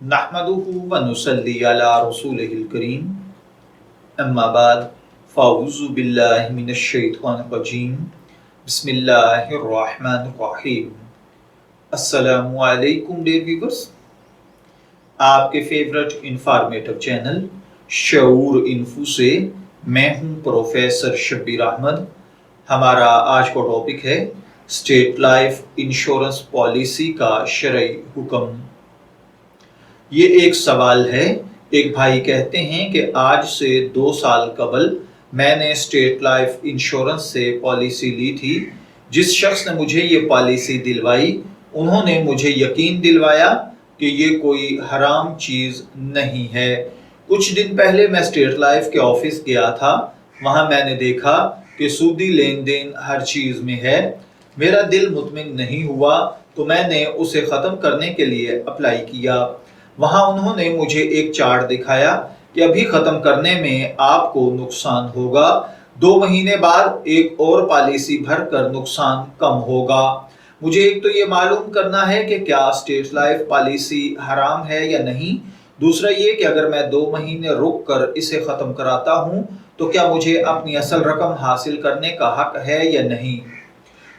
नहमदुहु व नुसल्ली अला रसूलिहिल करीम अम्मा बाद फ़अऊज़ु बिल्लाहि मिनश शैतानिर रजीम बिस्मिल्लाहिर रहमानिर रहीम। अस्सलामु अलैकुम डियर व्यूअर्स, आपके फेवरेट इंफॉर्मेटिव चैनल शऊर इन्फो से मैं हूं प्रोफेसर शब्बीर अहमद। हमारा आज का टॉपिक है स्टेट लाइफ इंश्योरेंस पॉलिसी का शरई हुक्म। ये एक सवाल है। एक भाई कहते हैं कि आज से 2 साल कबल मैंने स्टेट लाइफ इंश्योरेंस से पॉलिसी ली थी। जिस शख्स ने मुझे ये पॉलिसी दिलवाई उन्होंने मुझे यकीन दिलवाया कि ये कोई हराम चीज़ नहीं है। कुछ दिन पहले मैं स्टेट लाइफ के ऑफिस गया था। वहाँ मैंने देखा कि सूदी लेन देन हर चीज़ में है। मेरा दिल मुतमिन नहीं हुआ तो मैंने उसे ख़त्म करने के लिए अप्लाई किया। वहाँ उन्होंने मुझे एक चार्ट दिखाया कि अभी ख़त्म करने में आपको नुकसान होगा, 2 महीने बाद एक और पॉलिसी भरकर नुकसान कम होगा। मुझे एक तो ये मालूम करना है कि क्या स्टेट लाइफ पॉलिसी हराम है या नहीं। दूसरा ये कि अगर मैं 2 महीने रुक कर इसे ख़त्म कराता हूँ तो क्या मुझे अपनी असल रकम हासिल करने का हक है या नहीं।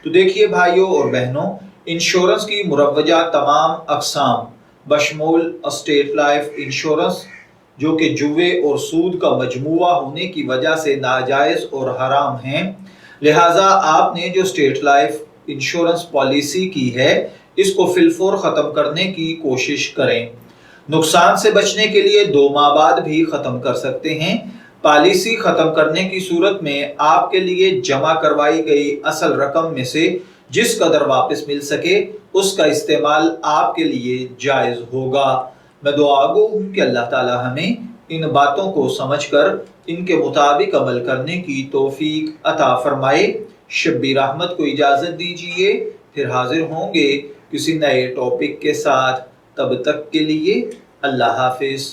तो देखिए भाइयों और बहनों, इंश्योरेंस की मुरव्वजा तमाम अक़साम बशमूल स्टेट लाइफ इंश्योरेंस जो कि जुए और सूद का मजमुआ होने की वजह से नाजायज़ और हराम हैं। लिहाजा आपने जो स्टेट लाइफ इंश्योरेंस पॉलिसी की है इसको फिलफौर ख़त्म करने की कोशिश करें। नुकसान से बचने के लिए 2 माह बाद भी ख़त्म कर सकते हैं। पॉलिसी ख़त्म करने की सूरत में आपके लिए जमा करवाई गई असल रकम में से जिस कदर वापस मिल सके उसका इस्तेमाल आपके लिए जायज़ होगा। मैं दुआगो हूँ कि अल्लाह ताला हमें इन बातों को समझकर इनके मुताबिक अमल करने की तौफीक अता फरमाए। शब्बीर अहमद को इजाज़त दीजिए, फिर हाजिर होंगे किसी नए टॉपिक के साथ। तब तक के लिए अल्लाह हाफिज़।